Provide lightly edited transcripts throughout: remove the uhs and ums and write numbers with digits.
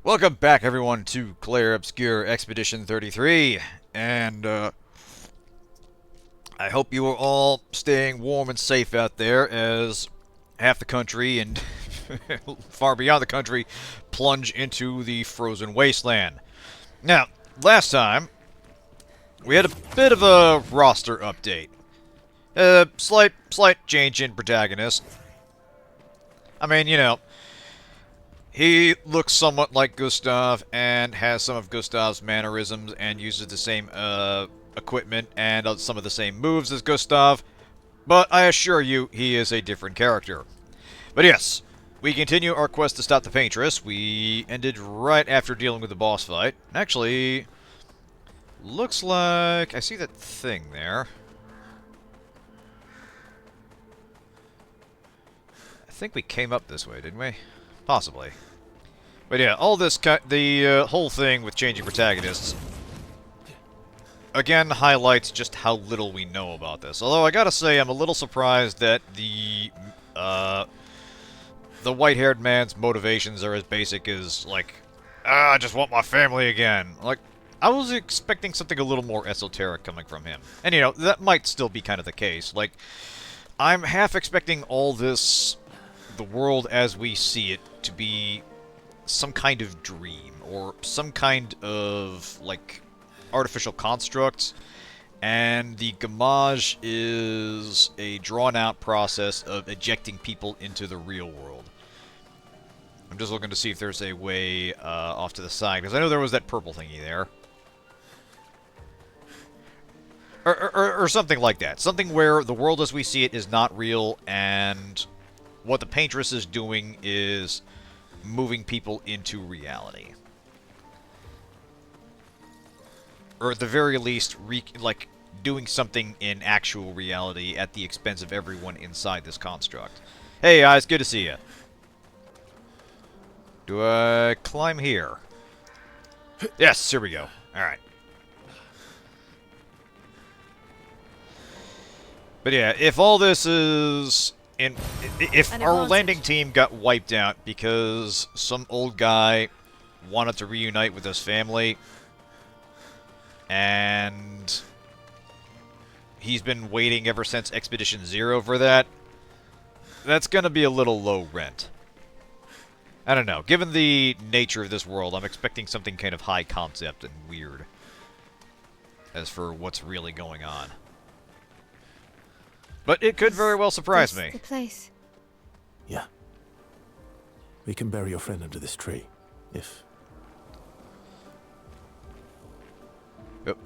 Welcome back, everyone, to Clair Obscur Expedition 33, and I hope you are all staying warm and safe out there as half the country and far beyond the country plunge into the frozen wasteland. Now, last time, we had a bit of a roster update. Slight change in protagonist. I mean, he looks somewhat like Gustave and has some of Gustave's mannerisms and uses the same equipment and some of the same moves as Gustave, but I assure you he is a different character. But yes, we continue our quest to stop the Paintress. We ended right after dealing with the boss fight. Actually, looks like I see that thing there. I think we came up this way, didn't we? Possibly. But yeah, all this, the whole thing with changing protagonists, again, highlights just how little we know about this. Although, I gotta say, I'm a little surprised that the white-haired man's motivations are as basic as, like, I just want my family again. Like, I was expecting something a little more esoteric coming from him. And, that might still be kind of the case. Like, I'm half expecting all this, the world as we see it, to be some kind of dream, or some kind of, like, artificial construct, and the gamage is a drawn-out process of ejecting people into the real world. I'm just looking to see if there's a way off to the side, because I know there was that purple thingy there. Or something like that. Something where the world as we see it is not real, and what the Paintress is doing is moving people into reality. Or at the very least, like, doing something in actual reality at the expense of everyone inside this construct. Hey guys, good to see you. Do I climb here? Yes, here we go. Alright. But yeah, if all this is... if our landing team got wiped out because some old guy wanted to reunite with his family, and he's been waiting ever since Expedition 0 for that, that's gonna be a little low rent. I don't know. Given the nature of this world, I'm expecting something kind of high concept and weird as for what's really going on. But it could very well surprise me. The place. Yeah. We can bury your friend under this tree, if... Yep.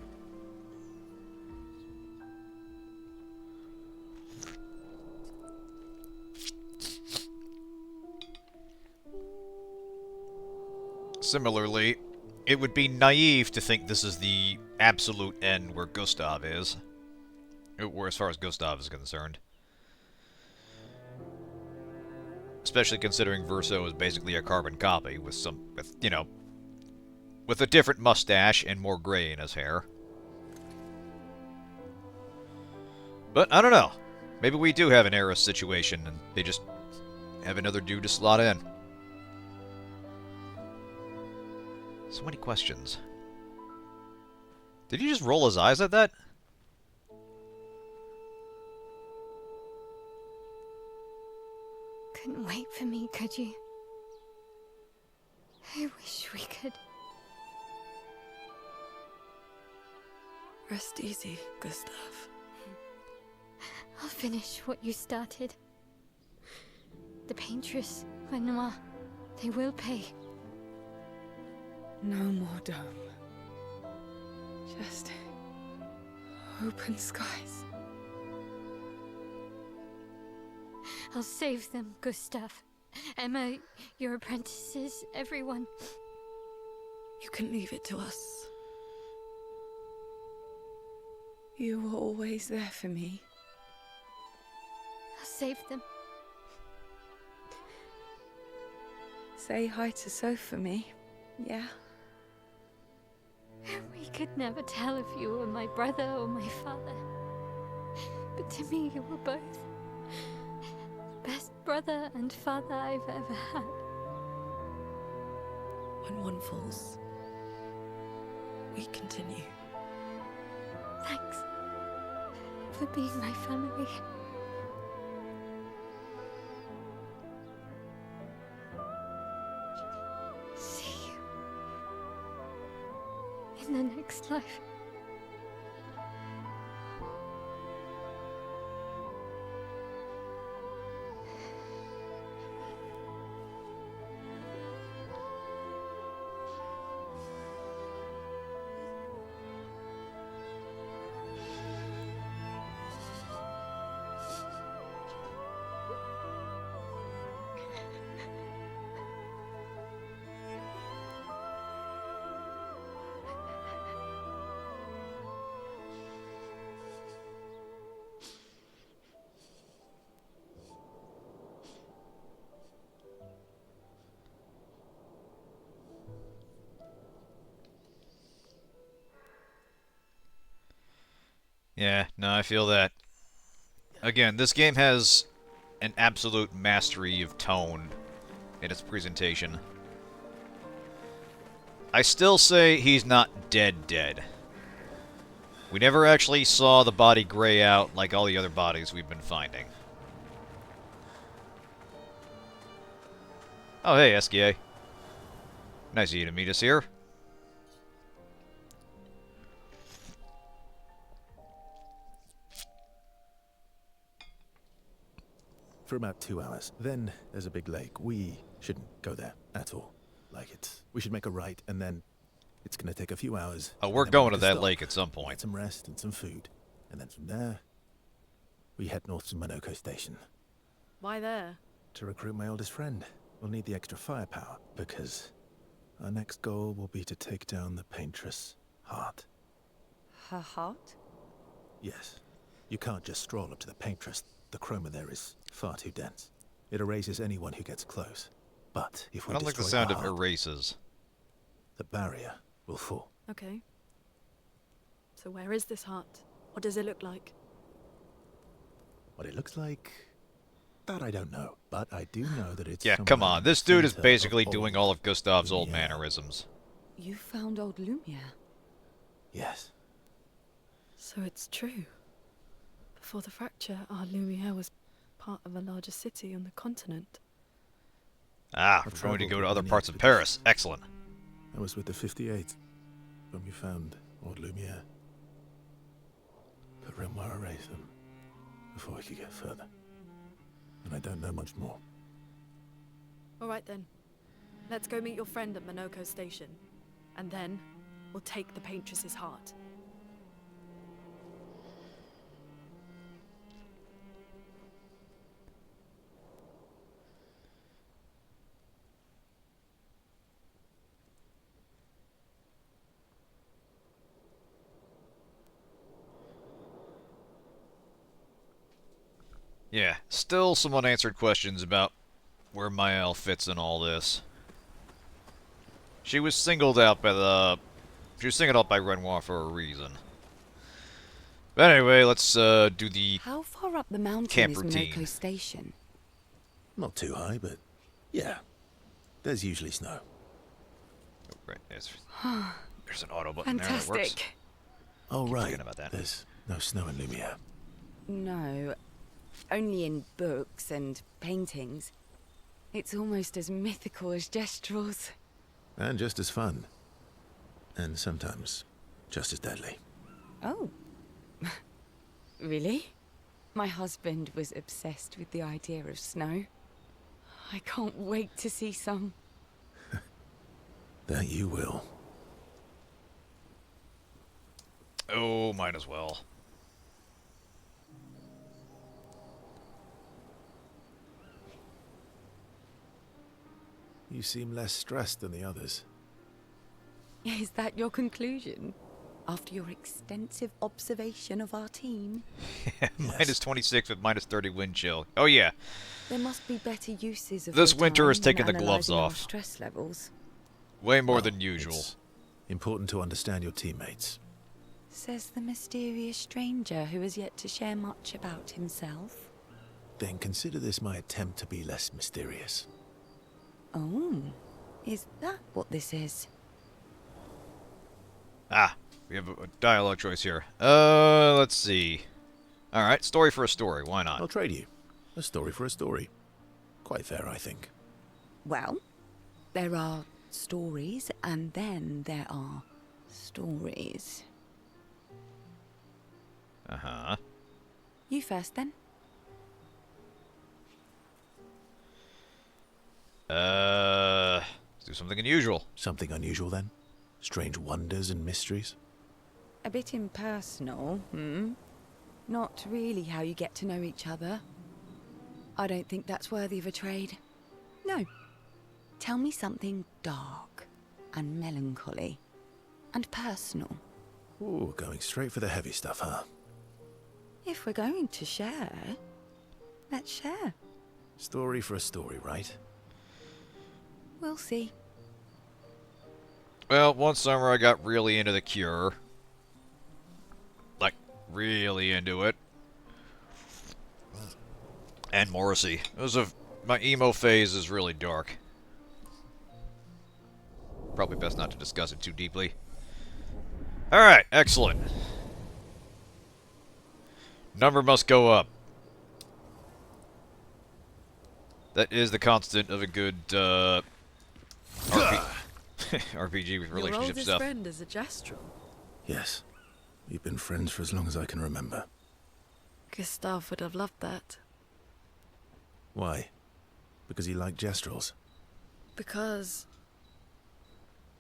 Similarly, it would be naive to think this is the absolute end where Gustave is. Or as far as Gustave is concerned. Especially considering Verso is basically a carbon copy with with a different mustache and more gray in his hair. But I don't know. Maybe we do have an Eris situation and they just have another dude to slot in. So many questions. Did he just roll his eyes at that? Couldn't wait for me, could you? I wish we could. Rest easy, Gustave. I'll finish what you started. The Paintress, Renoir, they will pay. No more dome. Just open skies. I'll save them, Gustave. Emma, your apprentices, everyone. You can leave it to us. You were always there for me. I'll save them. Say hi to Soph for me, yeah? We could never tell if you were my brother or my father. But to me, you were both. Best brother and father I've ever had. When one falls, we continue. Thanks for being my family. See you in the next life. Yeah, no, I feel that. Again, this game has an absolute mastery of tone in its presentation. I still say he's not dead. We never actually saw the body gray out like all the other bodies we've been finding. Oh, hey, SKA. Nice of you to meet us here. For about 2 hours. Then there's a big lake. We shouldn't go there at all. We should make a right, and then it's gonna take a few hours. Oh, we're and then going we'll to make a that stop, lake at some get point. some rest and some food. And then from there, we head north to Monoco Station. Why there? To recruit my oldest friend. We'll need the extra firepower, because our next goal will be to take down the Paintress heart. Her heart? Yes. You can't just stroll up to the Paintress. The chroma there is far too dense. It erases anyone who gets close. But if we I don't like the destroy sound the of heart, erases. the barrier will fall. Okay. So where is this heart? What does it look like? What it looks like, that I don't know. But I do know that it's Yeah, come somewhere on. in This the dude is center basically of doing all of Gustave's old Lumiere. mannerisms. You found Old Lumiere? Yes. So it's true. Before the fracture, our Lumiere was part of a larger city on the continent. Ah, I've we're going to traveled go to with other many parts of expeditions. Paris. Excellent. I was with the 58th when we found Old Lumiere. But Renoir erased them before we could get further. And I don't know much more. All right then. Let's go meet your friend at Monoco Station. And then, we'll take the Paintress's heart. Yeah, still some unanswered questions about where Maelle fits in all this. She was singled out by Renoir for a reason. But anyway, let's do the How far up the mountain camp is routine. Monoco Station? Not too high, but yeah. There's usually snow. Oh, right, there's an auto button there that works. Fantastic. Oh, Keep right. forgetting about that. There's no snow in Lumiere. No, only in books and paintings. It's almost as mythical as Gestrels. And just as fun. And sometimes just as deadly. Oh. Really? My husband was obsessed with the idea of snow. I can't wait to see some. That you will. Oh, might as well. You seem less stressed than the others. Is that your conclusion? After your extensive observation of our team? Minus 26 with minus 30 wind chill. Oh yeah. There must be better uses of This your winter time is taking than the gloves analysing our off. stress levels. Way more Well, than usual. It's important to understand your teammates. Says the mysterious stranger who has yet to share much about himself. Then consider this my attempt to be less mysterious. Oh, Is that what this is? Ah, we have a dialogue choice here. Let's see. Alright, story for a story, why not? I'll trade you. A story for a story. Quite fair, I think. Well, there are stories, and then there are stories. Uh-huh. You first, then. Let's do something unusual. Something unusual then? Strange wonders and mysteries? A bit impersonal, hmm? Not really how you get to know each other. I don't think that's worthy of a trade. No. Tell me something dark and melancholy and personal. Ooh, going straight for the heavy stuff, huh? If we're going to share, let's share. Story for a story, right? We'll see. Well, one summer I got really into The Cure. Like, really into it. And Morrissey. My emo phase is really dark. Probably best not to discuss it too deeply. Alright, excellent. Number must go up. That is the constant of a good, RPG with Your relationship oldest stuff. friend is a gestural. Yes. We've been friends for as long as I can remember. Gustave would have loved that. Why? Because he liked gestrels? Because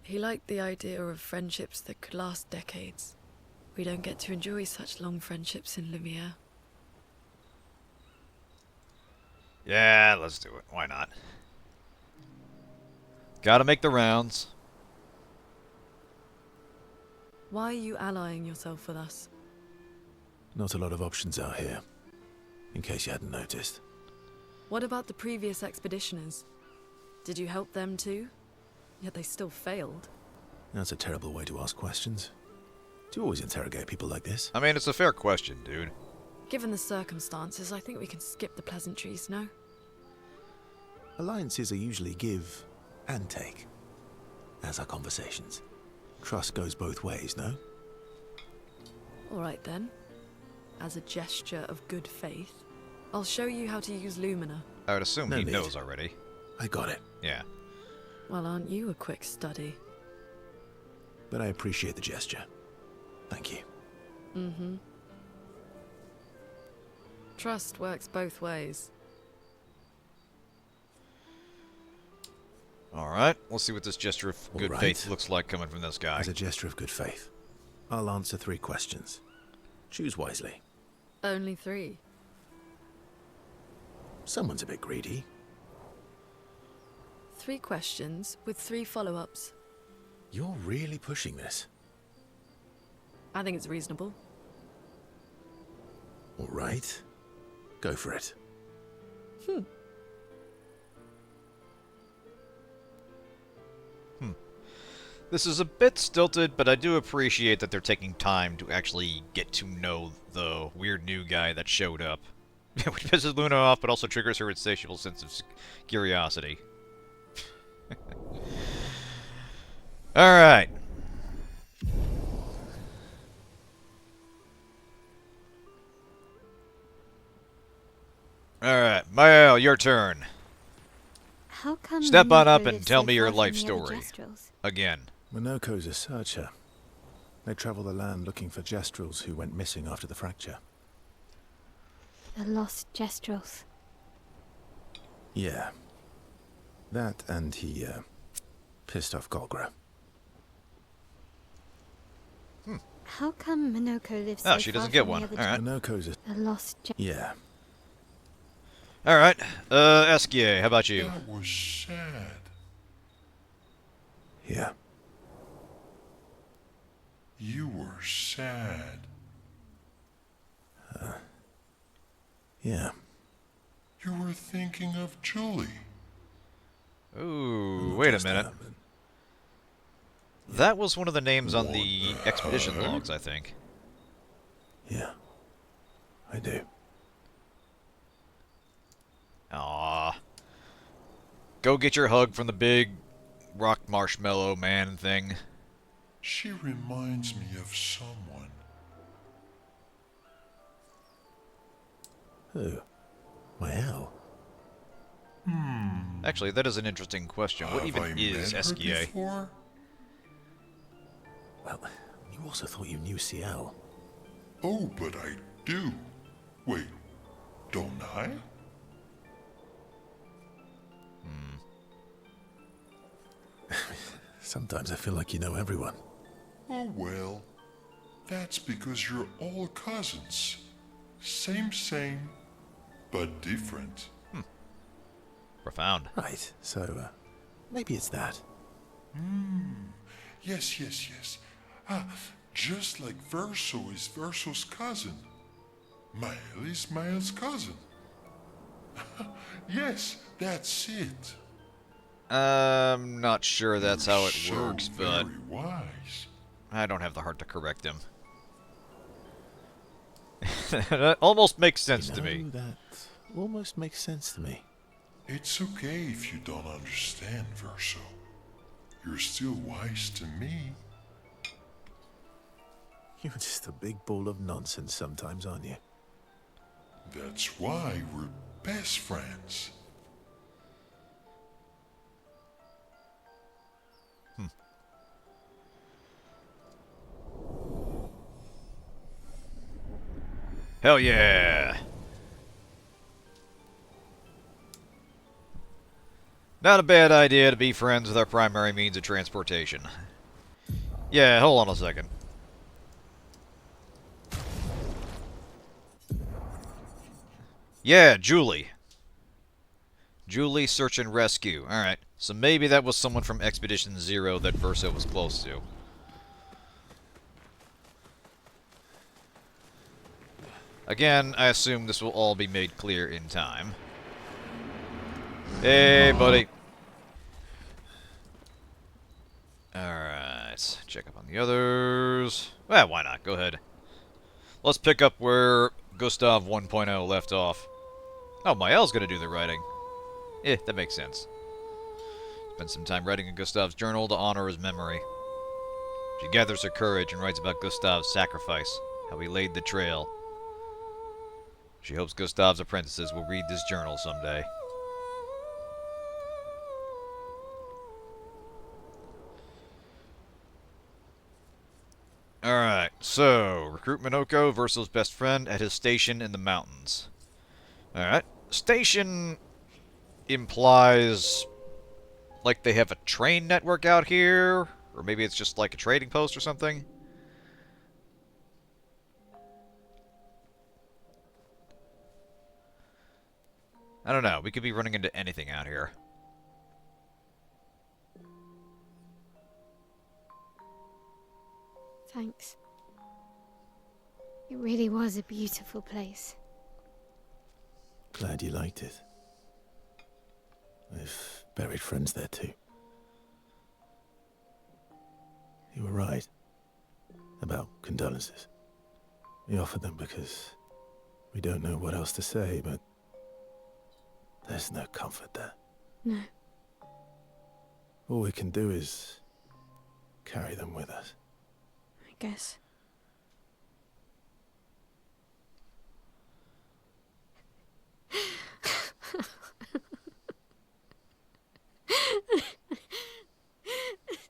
he liked the idea of friendships that could last decades. We don't get to enjoy such long friendships in Lumiere. Yeah, let's do it. Why not? Gotta make the rounds. Why are you allying yourself with us? Not a lot of options out here. In case you hadn't noticed. What about the previous expeditioners? Did you help them too? Yet they still failed. That's a terrible way to ask questions. Do you always interrogate people like this? I mean, it's a fair question, dude. Given the circumstances, I think we can skip the pleasantries, no? Alliances are usually give and take. As are conversations. Trust goes both ways, no? Alright then. As a gesture of good faith, I'll show you how to use Lumina. I would assume No he need. knows already. I got it. Yeah. Well, aren't you a quick study? But I appreciate the gesture. Thank you. Mm-hmm. Trust works both ways. Alright, let's see what this gesture of good Alright. faith looks like coming from this guy. As a gesture of good faith, I'll answer 3 questions. Choose wisely. Only 3. Someone's a bit greedy. 3 questions with 3 follow-ups. You're really pushing this. I think it's reasonable. All right. Go for it. This is a bit stilted, but I do appreciate that they're taking time to actually get to know the weird new guy that showed up. Which pisses Luna off, but also triggers her insatiable sense of curiosity. Alright. Alright, Maelle, your turn. How come Step on Monoco up and lives tell so me your far from life the other story. Gestrels? Again. Monoco's a searcher. They travel the land looking for gestrels who went missing after the fracture. The lost Gestrels. Yeah. That and he, pissed off Golgra. How come Monoco lives Oh, so she far doesn't get from one. the other Alright. Monoco's a... The lost Yeah. Alright. Esquier, how about you? That was sad. Yeah. You were sad. Yeah. You were thinking of Julie. Ooh, wait a Just minute. That was one of the names on the expedition logs, I think. Yeah. I do. Aww. Go get your hug from the big rock marshmallow man thing. She reminds me of someone. Who? Maelle? Actually, that is an interesting question. What Have even I is met her SGA? before? Well, you also thought you knew Ciel. Oh, but I do. Wait, don't I? Sometimes I feel like you know everyone. Oh well, that's because you're all cousins. Same, but different. Profound. Right, so, maybe it's that. Yes. Ah, just like Verso is Verso's cousin. Maelle is Maelle's cousin. Yes, that's it. I'm not sure that's how it So works, but very wise. I don't have the heart to correct him. That almost makes sense to me. That almost makes sense to me. It's okay if you don't understand, Verso. You're still wise to me. You're just a big ball of nonsense sometimes, aren't you? That's why we're best friends. Hell yeah! Not a bad idea to be friends with our primary means of transportation. Yeah, hold on a second. Yeah, Julie. Julie, search and rescue. Alright, so maybe that was someone from Expedition Zero that Verso was close to. Again, I assume this will all be made clear in time. Hey, buddy. Alright, check up on the others. Well, why not? Go ahead. Let's pick up where Gustave 1.0 left off. Oh, Maelle's gonna do the writing. That makes sense. Spend some time writing in Gustave's journal to honor his memory. She gathers her courage and writes about Gustave's sacrifice, how he laid the trail. She hopes Gustave's apprentices will read this journal someday. Alright, so, recruit Monoco, Verso's best friend, at his station in the mountains. Alright, station implies like they have a train network out here, or maybe it's just like a trading post or something. I don't know, we could be running into anything out here. Thanks. It really was a beautiful place. Glad you liked it. I've buried friends there too. You were right about condolences. We offered them because we don't know what else to say, but there's no comfort there. No. All we can do is carry them with us. I guess.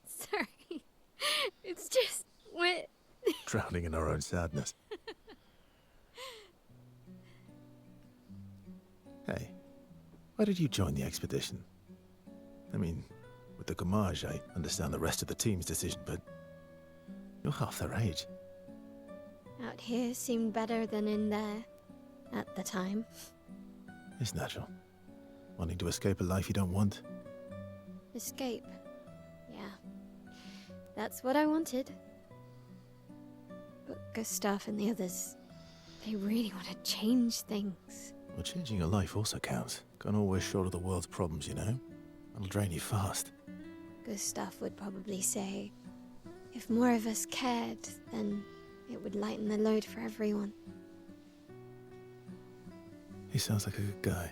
Sorry. It's just wet. Drowning in our own sadness. Hey, why did you join the expedition? I mean, with the Gommage, I understand the rest of the team's decision, but you're half their age. Out here seemed better than in there. At the time. It's natural. Wanting to escape a life you don't want. Escape. Yeah. That's what I wanted. But Gustave and the others, they really want to change things. Well, changing your life also counts. Can't always shoulder the world's problems, you know? That'll drain you fast. Gustave would probably say, if more of us cared, then it would lighten the load for everyone. He sounds like a good guy.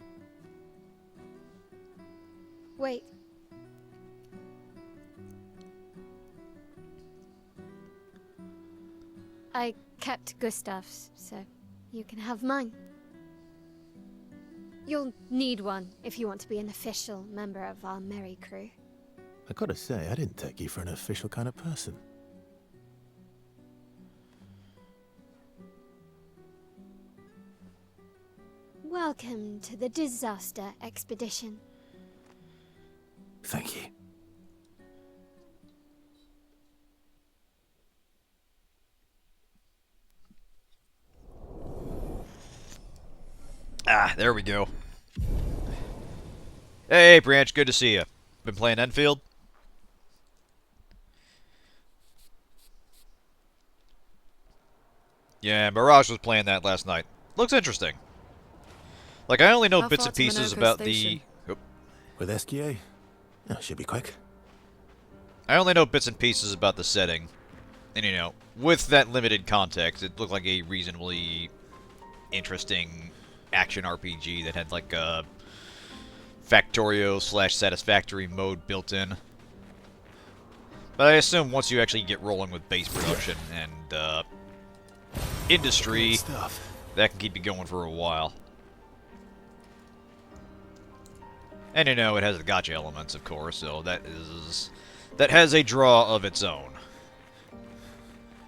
Wait. I kept Gustave's, so you can have mine. You'll need one if you want to be an official member of our merry crew. I gotta say, I didn't take you for an official kind of person. Welcome to the disaster expedition. Thank you. Ah, there we go. Hey, Branch, good to see you. Been playing Enfield? Yeah, Mirage was playing that last night. Looks interesting. Like, I only know How bits far and to pieces Monoco about Station? the... Oh, With SQA? Oh, should be quick. I only know bits and pieces about the setting. And, you know, with that limited context, it looked like a reasonably interesting action RPG that had, like, a Factorio/Satisfactory mode built in. But I assume once you actually get rolling with base production and, industry, Good stuff. that can keep you going for a while. And, you know, it has the gotcha elements, of course, so that has a draw of its own.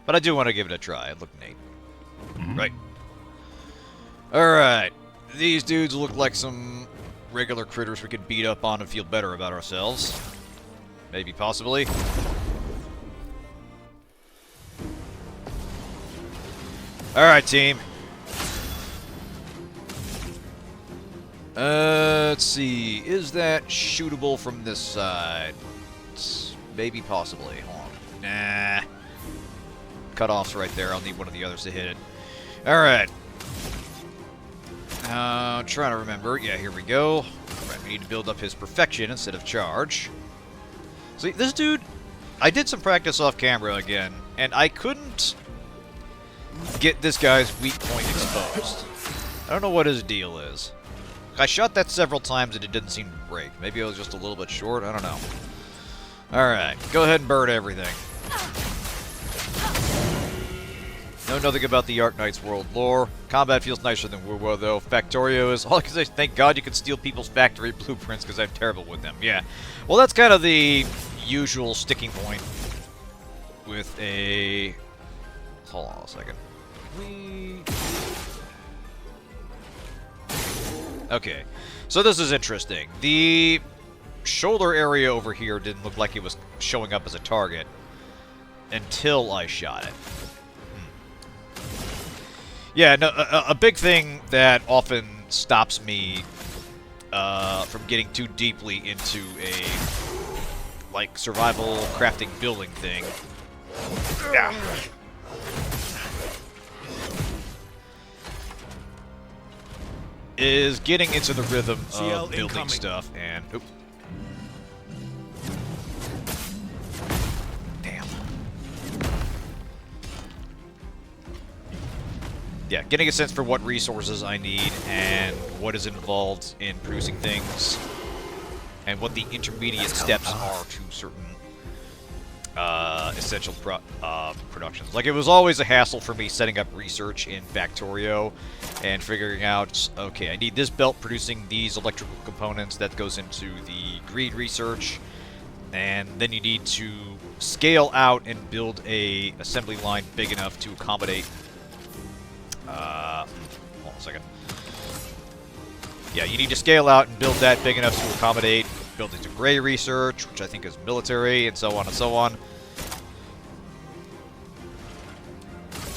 But I do want to give it a try. It looked neat. Right. Alright. These dudes look like some regular critters we could beat up on and feel better about ourselves. Maybe, possibly. Alright, team. Let's see. Is that shootable from this side? Maybe, possibly. Hold on. Nah. Cutoff's right there. I'll need one of the others to hit it. Alright. Trying to remember. Yeah, here we go. Right, we need to build up his perfection instead of charge. See, this dude... I did some practice off camera again, and I couldn't get this guy's weak point exposed. I don't know what his deal is. I shot that several times and it didn't seem to break. Maybe I was just a little bit short. I don't know. Alright, go ahead and burn everything. Know nothing about the Arc Knight's world lore. Combat feels nicer than WoW, though. Factorio is... All I can say is thank God you can steal people's factory blueprints, because I'm terrible with them. Yeah. Well, that's kind of the usual sticking point with a... Hold on a second. Okay. So this is interesting. The shoulder area over here didn't look like it was showing up as a target until I shot it. Yeah, no, a big thing that often stops me from getting too deeply into a, like, survival crafting building thing. Yeah. Is getting into the rhythm of building stuff and... Oop. Damn. Yeah, getting a sense for what resources I need and what is involved in producing things and what the intermediate steps are to certain essential productions. Like, it was always a hassle for me setting up research in Factorio and figuring out, okay, I need this belt producing these electrical components that goes into the greed research, and then you need to scale out and build a assembly line big enough to accommodate hold on a second. Yeah, you need to scale out and build that big enough to accommodate buildings of gray research, which I think is military, and so on and so on.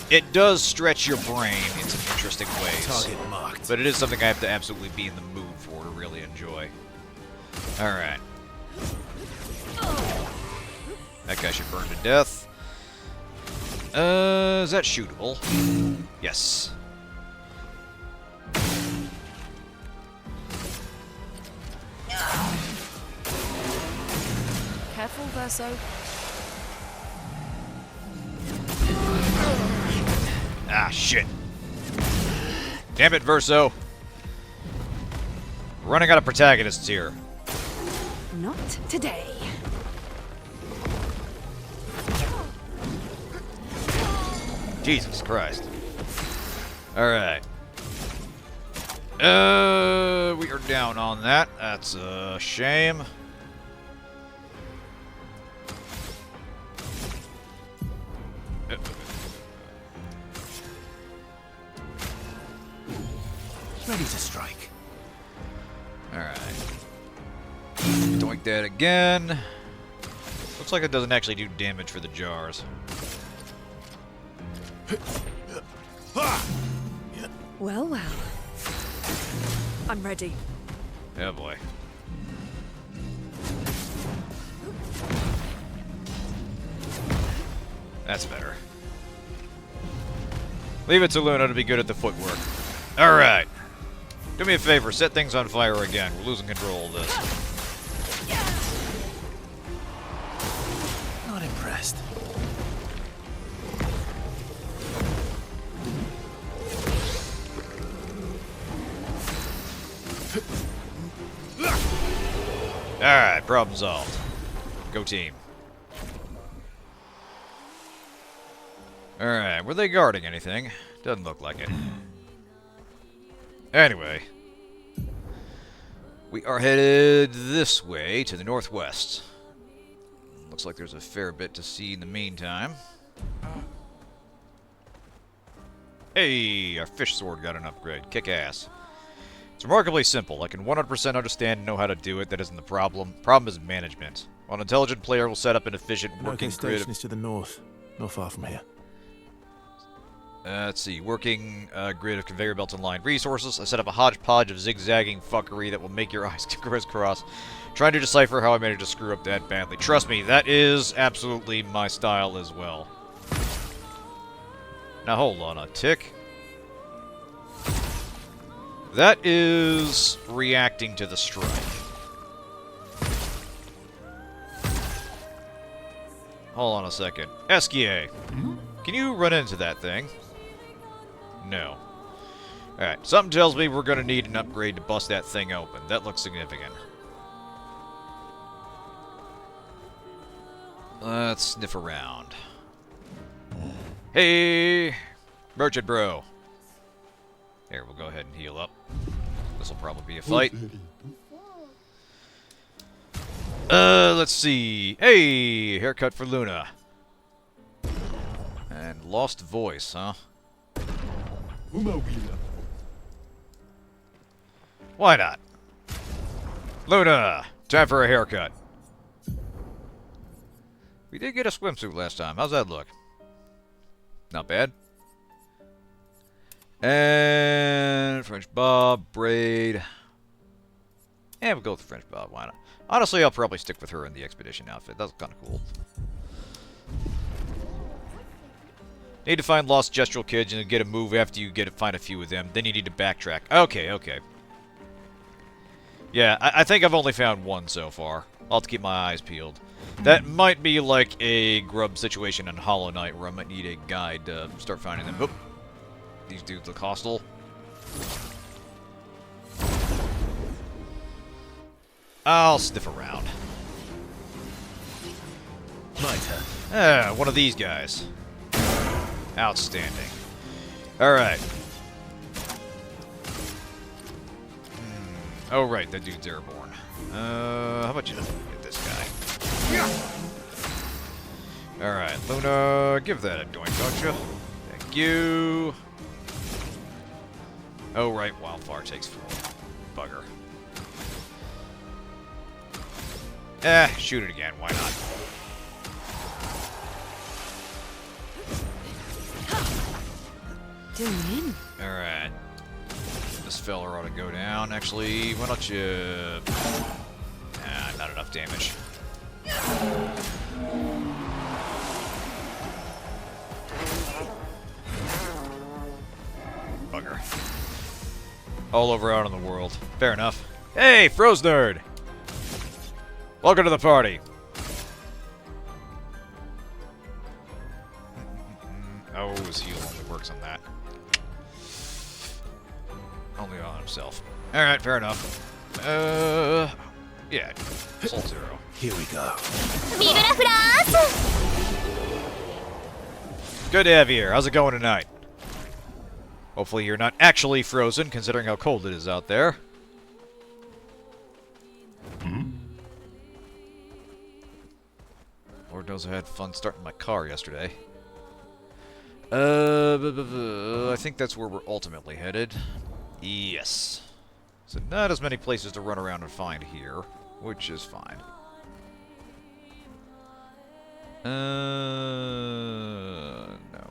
It does stretch your brain in some interesting ways. Target marked. But it is something I have to absolutely be in the mood for to really enjoy. Alright. That guy should burn to death. Is that shootable? Yes. Careful, Verso. Ah, shit. Damn it, Verso. Running out of protagonists here. Not today. Jesus Christ. Alright. We are down on that. That's a shame. Ready to strike. Alright. Doink that again. Looks like it doesn't actually do damage for the jars. Well, well. I'm ready. Oh boy. That's better. Leave it to Luna to be good at the footwork. Alright. Do me a favor, set things on fire again. We're losing control of this. Not impressed. Alright, problem solved. Go team. Alright, were they guarding anything? Doesn't look like it. Anyway. We are headed this way to the northwest. Looks like there's a fair bit to see in the meantime. Hey, our fish sword got an upgrade. Kick ass. It's remarkably simple. I can 100% understand and know how to do it. That isn't the problem. Problem is management. While an intelligent player will set up an efficient working Monoco grid. station is to the north, not far from here. Let's see. Working grid of conveyor belts and line resources. I set up a hodgepodge of zigzagging fuckery that will make your eyes crisscross. Trying to decipher how I managed to screw up that badly. Trust me, that is absolutely my style as well. Now hold on a tick. That is reacting to the strike. Hold on a second. SKA, can you run into that thing? No. Alright, something tells me we're going to need an upgrade to bust that thing open. That looks significant. Let's sniff around. Hey! Merchant bro. Here, we'll go ahead and heal up. This'll probably be a fight. Let's see. Hey! Haircut for Luna. And lost voice, huh? Why not? Luna! Time for a haircut. We did get a swimsuit last time. How's that look? Not bad. And French bob, braid. Yeah, we'll go with the French bob. Why not? Honestly, I'll probably stick with her in the expedition outfit. That's kind of cool. Need to find lost gestural kids and get a move after you find a few of them. Then you need to backtrack. Okay, okay. Yeah, I think I've only found one so far. I'll have to keep my eyes peeled. That might be like a grub situation in Hollow Knight where I might need a guide to start finding them. Oop. These dudes look hostile. I'll sniff around. My turn. One of these guys. Outstanding. Alright. Oh, right, that dude's airborne. How about you get this guy? Alright, Luna, give that a doink, don't you? Thank you. Oh, right, Wildfire takes full. Bugger. Shoot it again, why not? Doing in. Alright. This fella ought to go down. Actually, why don't you... not enough damage. Bugger. All over out in the world. Fair enough. Hey, Froze Nerd! Welcome to the party. Oh, his heal only works on that. Only on himself. Alright, fair enough. Yeah. Soul Zero. Here we go. Good to have you here. How's it going tonight? Hopefully you're not actually frozen, considering how cold it is out there. Lord knows I had fun starting my car yesterday. I think that's where we're ultimately headed. Yes. So not as many places to run around and find here, which is fine. No,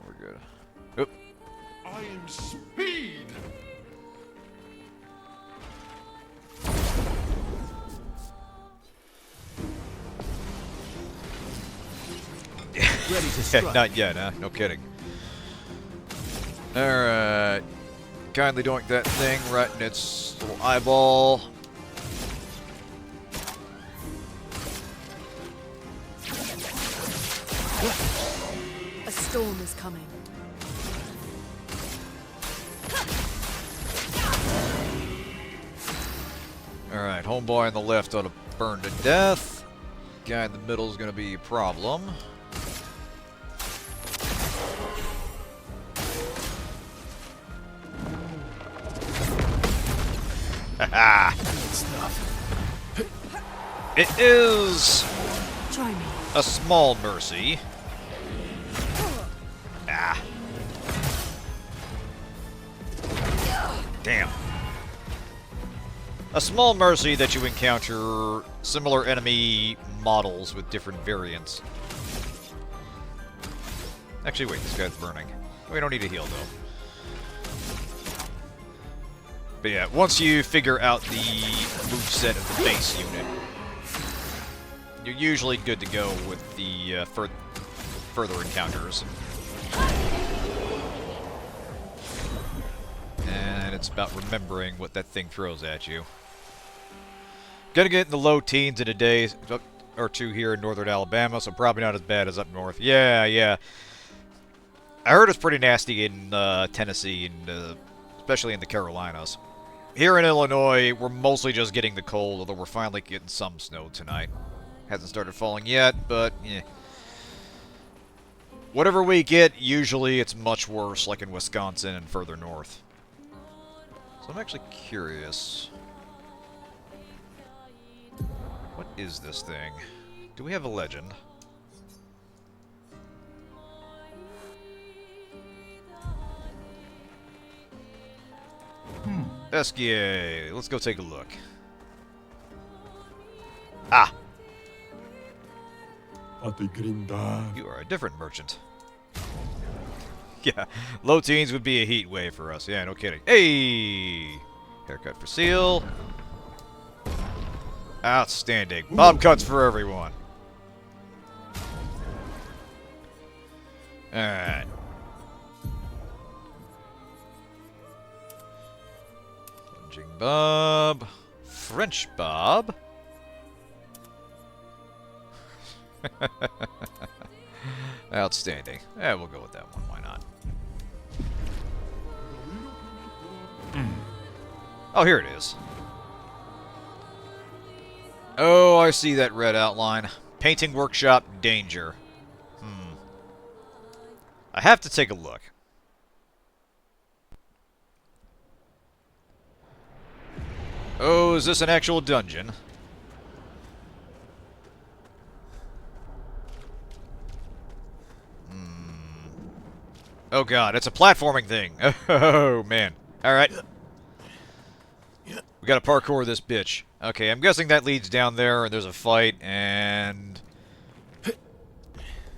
we're good. Oop. I am Speed. Ready to strike. Not yet, huh? No kidding. Alright. Kindly doink that thing right in its little eyeball. A storm is coming. Alright, homeboy on the left ought to burn to death. Guy in the middle is going to be a problem. Haha! It is Try me. a small mercy. Ah. Damn. A small mercy that you encounter similar enemy models with different variants. Actually, wait, this guy's burning. We don't need to heal, though. But yeah, once you figure out the moveset of the base unit, you're usually good to go with the further encounters. And it's about remembering what that thing throws at you. Gonna get in the low teens in a day or two here in northern Alabama, so probably not as bad as up north. Yeah. I heard it's pretty nasty in Tennessee, and especially in the Carolinas. Here in Illinois, we're mostly just getting the cold, although we're finally getting some snow tonight. Hasn't started falling yet, but yeah. Whatever we get, usually it's much worse, like in Wisconsin and further north. So I'm actually curious. What is this thing? Do we have a legend? Esquier. Let's go take a look. Ah! You are a different merchant. Yeah, low teens would be a heat wave for us. Yeah, no kidding. Hey! Haircut for Seal. Outstanding. Bob cuts for everyone. Alright. Lunging Bob. French Bob. Outstanding. Yeah, we'll go with that one. Why not? Oh, here it is. Oh, I see that red outline. Painting workshop, danger. I have to take a look. Oh, is this an actual dungeon? Oh god, it's a platforming thing. Oh man. Alright. We gotta parkour this bitch. Okay, I'm guessing that leads down there and there's a fight and...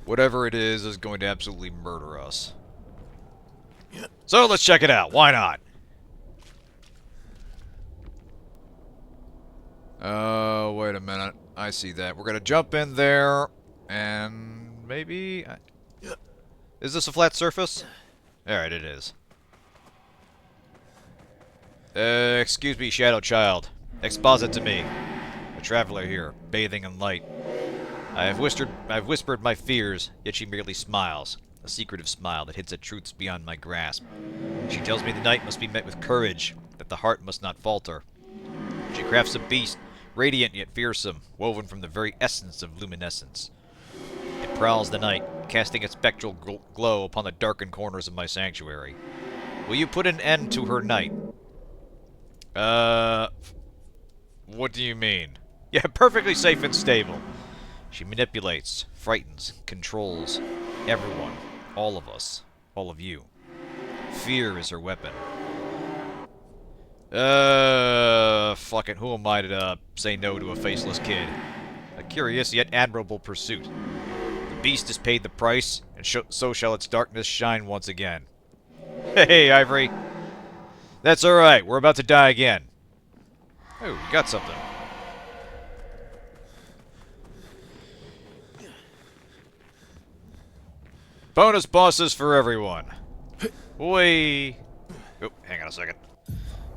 whatever it is going to absolutely murder us. So let's check it out. Why not? Oh, wait a minute. I see that. We're gonna jump in there and maybe... Is this a flat surface? Alright, it is. Excuse me, Shadow Child. Exposit to me. A traveler here, bathing in light. I've whispered my fears, yet she merely smiles. A secretive smile that hints at truths beyond my grasp. She tells me the night must be met with courage, that the heart must not falter. She crafts a beast, radiant yet fearsome, woven from the very essence of luminescence. It prowls the night, casting its spectral glow upon the darkened corners of my sanctuary. Will you put an end to her night? What do you mean? Yeah, perfectly safe and stable. She manipulates, frightens, controls everyone. All of us. All of you. Fear is her weapon. Fuck it. Who am I to say no to a faceless kid? A curious yet admirable pursuit. The beast has paid the price, and so shall its darkness shine once again. Hey, Ivory. That's alright. We're about to die again. Oh, we got something. Bonus bosses for everyone. Whee! Oh, hang on a second.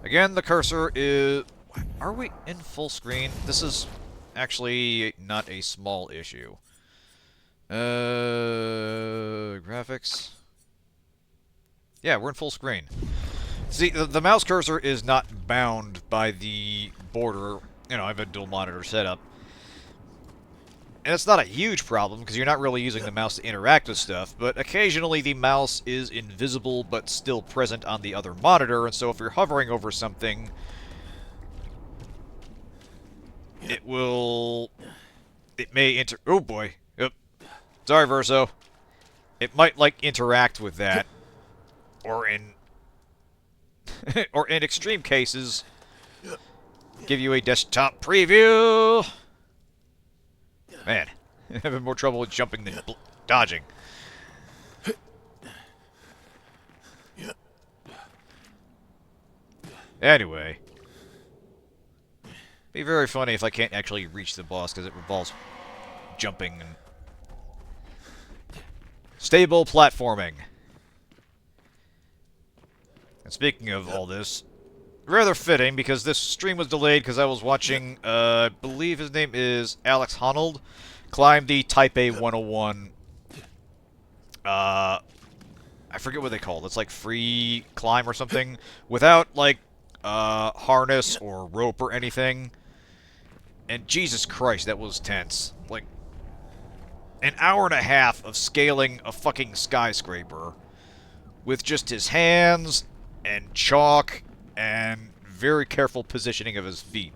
Again, the cursor is... Are we in full screen? This is actually not a small issue. Graphics. Yeah, we're in full screen. See, the mouse cursor is not bound by the border. You know, I have a dual monitor setup. And it's not a huge problem, because you're not really using the mouse to interact with stuff, but occasionally the mouse is invisible but still present on the other monitor, and so if you're hovering over something, it will... It may oh boy. Yep. Sorry, Verso. It might, like, interact with that. Or in... or in extreme cases, give you a desktop preview! Man, I'm having more trouble with jumping than dodging. Anyway. Be very funny if I can't actually reach the boss, because it involves jumping and... Stable platforming. And speaking of all this, rather fitting, because this stream was delayed because I was watching, I believe his name is Alex Honnold, climb the Type A 101, I forget what they call it. It's like free climb or something, without, like, harness or rope or anything. And Jesus Christ, that was tense. Like, an hour and a half of scaling a fucking skyscraper with just his hands and chalk and very careful positioning of his feet.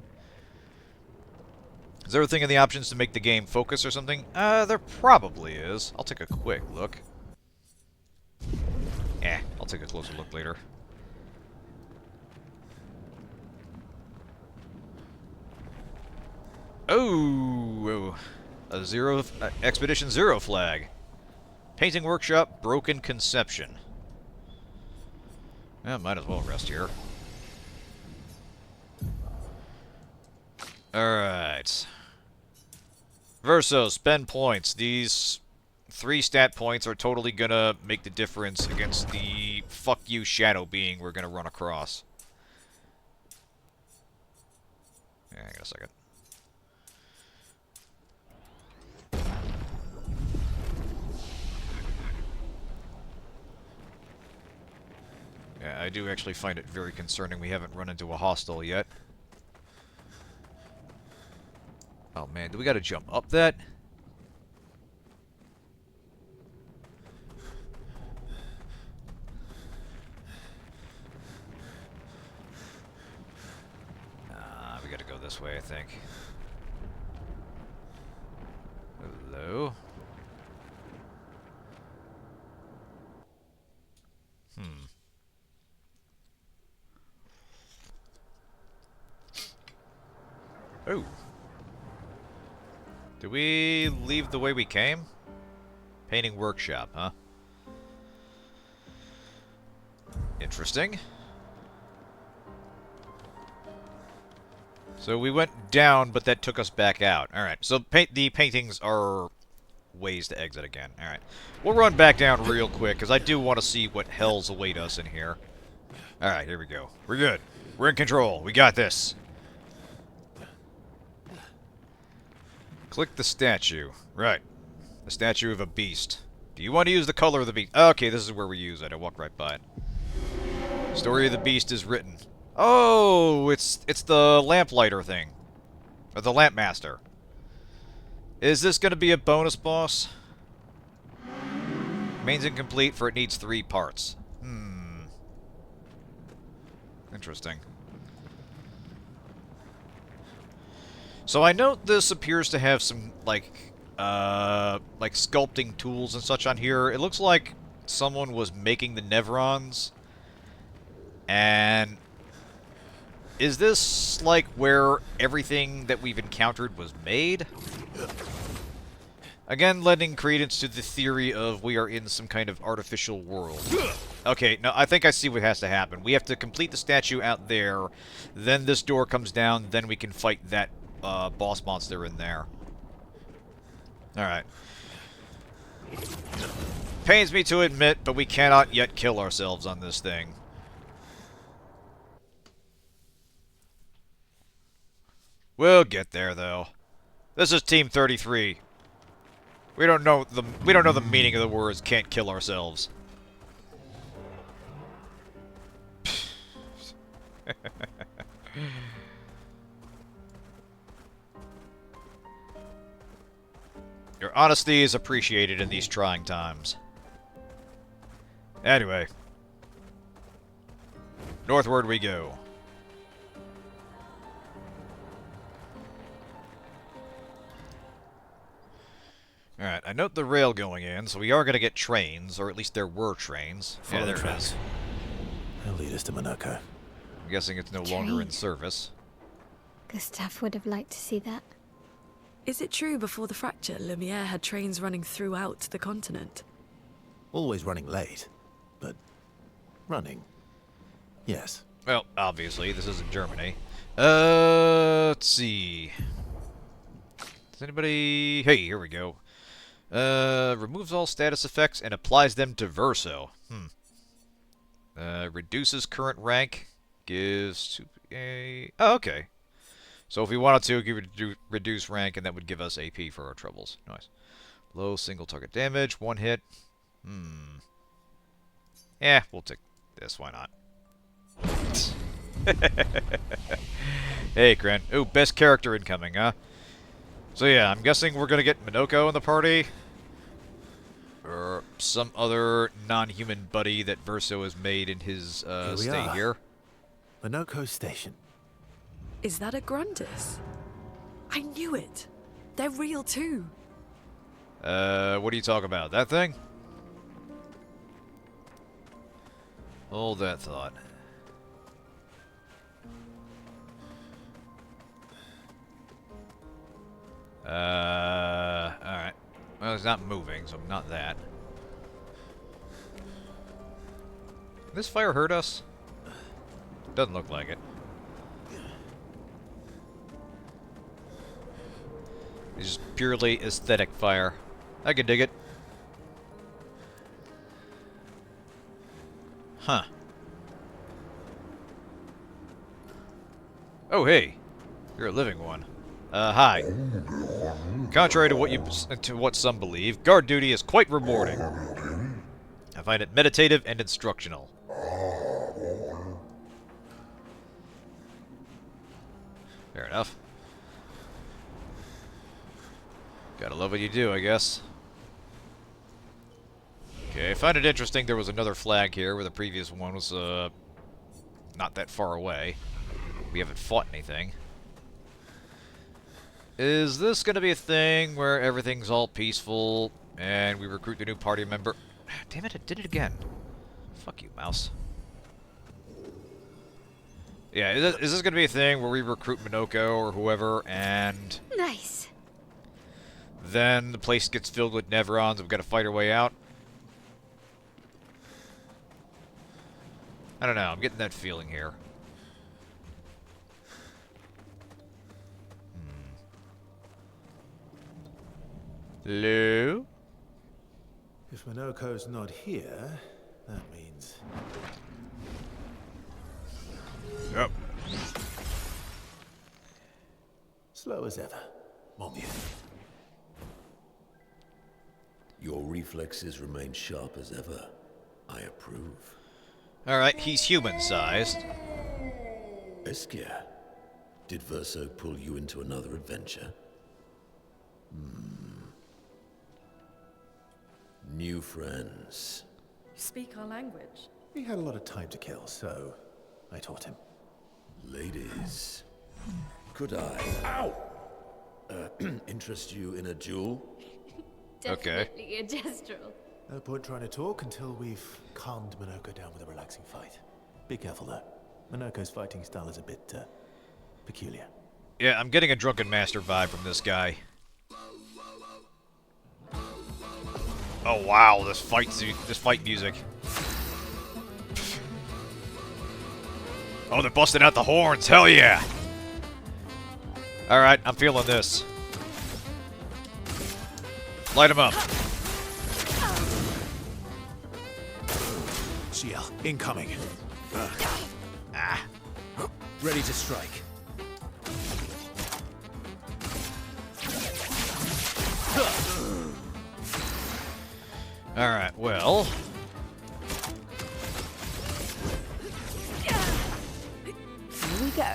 Is there a thing in the options to make the game focus or something? There probably is. I'll take a quick look. I'll take a closer look later. Oh, a Expedition Zero flag. Painting workshop, broken conception. Might as well rest here. Alright. Verso, spend points. These 3 stat points are totally gonna make the difference against the fuck you shadow being we're gonna run across. Hang on a second. Yeah, I do actually find it very concerning we haven't run into a hostile yet. Oh man, do we gotta jump up that? We gotta go this way, I think. Hello? Oh. Did we leave the way we came? Painting workshop, huh? Interesting. So we went down, but that took us back out. Alright, so the paintings are ways to exit again. Alright. We'll run back down real quick, because I do want to see what hells await us in here. Alright, here we go. We're good. We're in control. We got this. Click the statue. Right. The statue of a beast. Do you want to use the color of the beast? Okay, this is where we use it. I walked right by it. Story of the beast is written. Oh, it's the lamplighter thing. Or the lamp master. Is this going to be a bonus boss? Remains incomplete for it needs 3 parts. Interesting. So I note this appears to have some, like sculpting tools and such on here. It looks like someone was making the Nevrons. And is this, like, where everything that we've encountered was made? Again, lending credence to the theory of we are in some kind of artificial world. Okay, no, I think I see what has to happen. We have to complete the statue out there, then this door comes down, then we can fight that boss monster in there. Alright. Pains me to admit, but we cannot yet kill ourselves on this thing. We'll get there, though. This is Team 33. We don't know the meaning of the words "can't kill ourselves." Your honesty is appreciated in these trying times. Anyway. Northward we go. Alright, I note the rail going in, so we are going to get trains, or at least there were trains. Follow Yeah, there it tracks. is. They'll lead us to Monoco. I'm guessing it's no longer in service. Gustave would have liked to see that. Is it true before the fracture, Lumiere had trains running throughout the continent? Always running late, but running. Yes. Well, obviously, this isn't Germany. Let's see. Does anybody... Hey, here we go. Removes all status effects and applies them to Verso. Reduces current rank. Gives to a... Oh, okay. So if we wanted to, we would reduce rank, and that would give us AP for our troubles. Nice. Low single target damage, 1 hit. Yeah, we'll take this. Why not? Hey, Kren. Ooh, best character incoming, huh? So yeah, I'm guessing we're gonna get Monoco in the party. Or some other non-human buddy that Verso has made in his stay here. Monoco Station. Is that a Grundis? I knew it! They're real too! What are you talking about? That thing? Hold that thought. Alright. Well, it's not moving, so not that. Did this fire hurt us? Doesn't look like it. It's just purely aesthetic fire. I can dig it. Huh. Oh, hey. You're a living one. Hi. Contrary to what some believe, guard duty is quite rewarding. I find it meditative and instructional. Fair enough. Gotta love what you do, I guess. Okay, I find it interesting there was another flag here where the previous one was, not that far away. We haven't fought anything. Is this gonna be a thing where everything's all peaceful and we recruit the new party member? Damn it, I did it again. Fuck you, mouse. Yeah, is this gonna be a thing where we recruit Monoco or whoever and... Nice. Then the place gets filled with Nevrons and we've got to fight our way out? I don't know, I'm getting that feeling here. Hello? If Monoco's not here, that means... Yep. slow as ever. Mon vieux. Your reflexes remain sharp as ever. I approve. Alright, he's human-sized. Obscur, did Verso pull you into another adventure? New friends. You speak our language. He had a lot of time to kill, so I taught him. Ladies, could I, interest you in a duel? Okay. Definitely a gestural. No point trying to talk until we've calmed Monoco down with a relaxing fight. Be careful though. Monoco's fighting style is a bit, peculiar. Yeah, I'm getting a Drunken Master vibe from this guy. Oh wow, this fight music. Oh, they're busting out the horns. Hell yeah! All right, I'm feeling this. Light him up. Shiel, incoming. Ready to strike. All right, well. Here we go.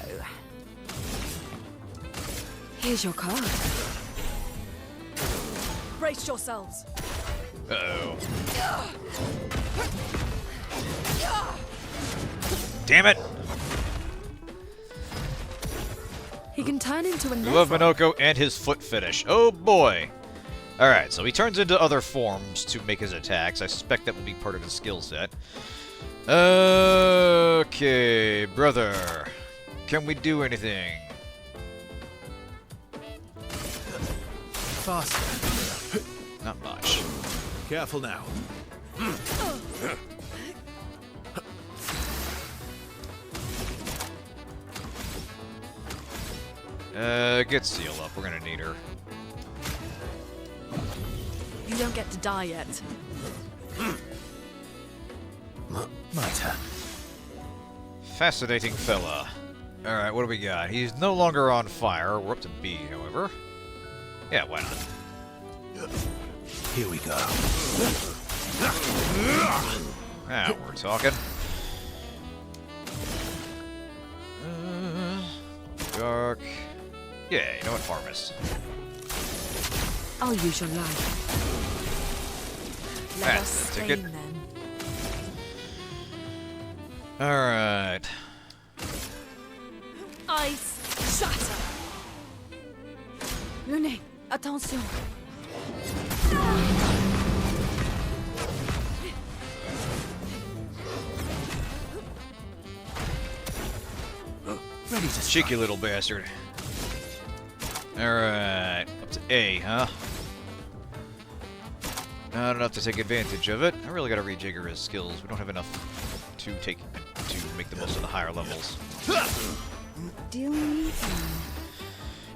Here's your card. Brace yourselves. Uh-oh. Damn it! He can turn into a I love Monoco and his foot fetish. Oh boy! Alright, so he turns into other forms to make his attacks. I suspect that will be part of his skill set. Okay, brother. Can we do anything? Faster. Not much. Careful now. Get Seal up. We're gonna need her. You don't get to die yet. My turn. Fascinating fella. Alright, what do we got? He's no longer on fire. We're up to B, however. Yeah, why not? Here we go. Now we're talking. Dark. Yeah, you know what? Harvest. I'll use your life. Let That's us the stain ticket. them. Alright. Ice shatter. Le nez, attention. Ready to Cheeky little bastard. Alright. Up to A, huh? Not enough to take advantage of it. I really gotta rejigger his skills. We don't have enough to make the most of the higher levels. Deal me in.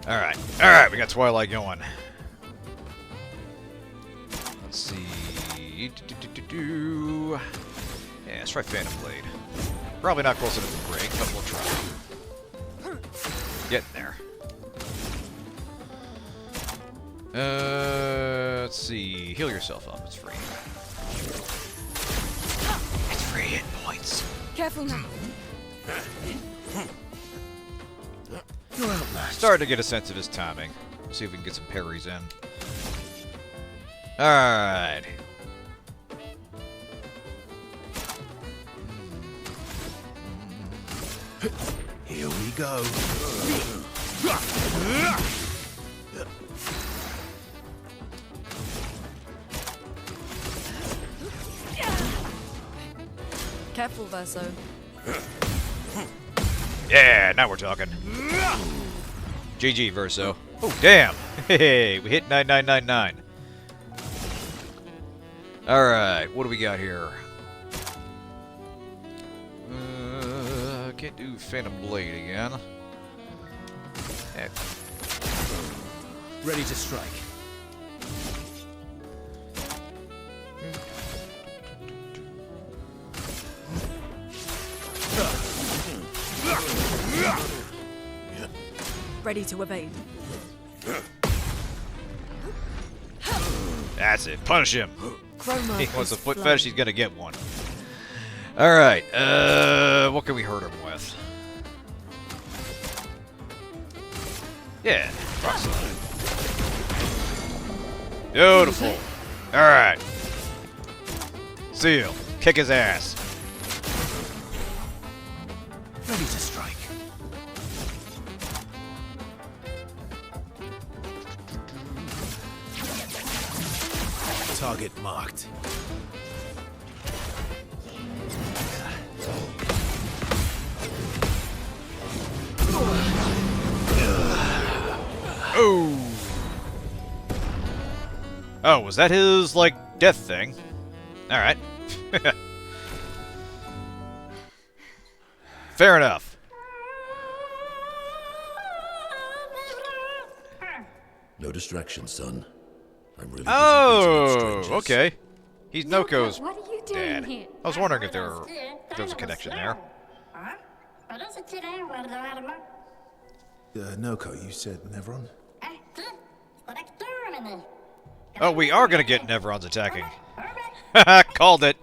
Alright. Alright, we got Twilight going. Let's see. Yeah, let's try Phantom Blade. Probably not close enough to break, but we'll try. Getting there. Let's see. Heal yourself up. It's free. It's free hit points. Careful now. You're outmatched. Starting to get a sense of his timing. See if we can get some parries in. Alright. Here we go. Careful, Verso. Yeah, now we're talking. GG, Verso. Oh, damn. Hey, we hit 9999. Alright, what do we got here? Can't do Phantom Blade again. Ready to strike. Ready to evade. That's it. Punish him. Chroma He wants a is foot flown. fetish, he's gonna get one. Alright, what can we hurt him with? Yeah, rock slide. Beautiful. Alright. Seal, kick his ass. Ready to strike. Target marked. Oh. Oh, was that his, like, death thing? Alright. Fair enough. No distractions, son. I'm really busy Oh, beating up strangers. okay. He's Noco's What are you doing dad. here? I was wondering if there was a connection there. Noco, you said Nevron? Oh, we are gonna get Nevrons attacking. Haha, called it.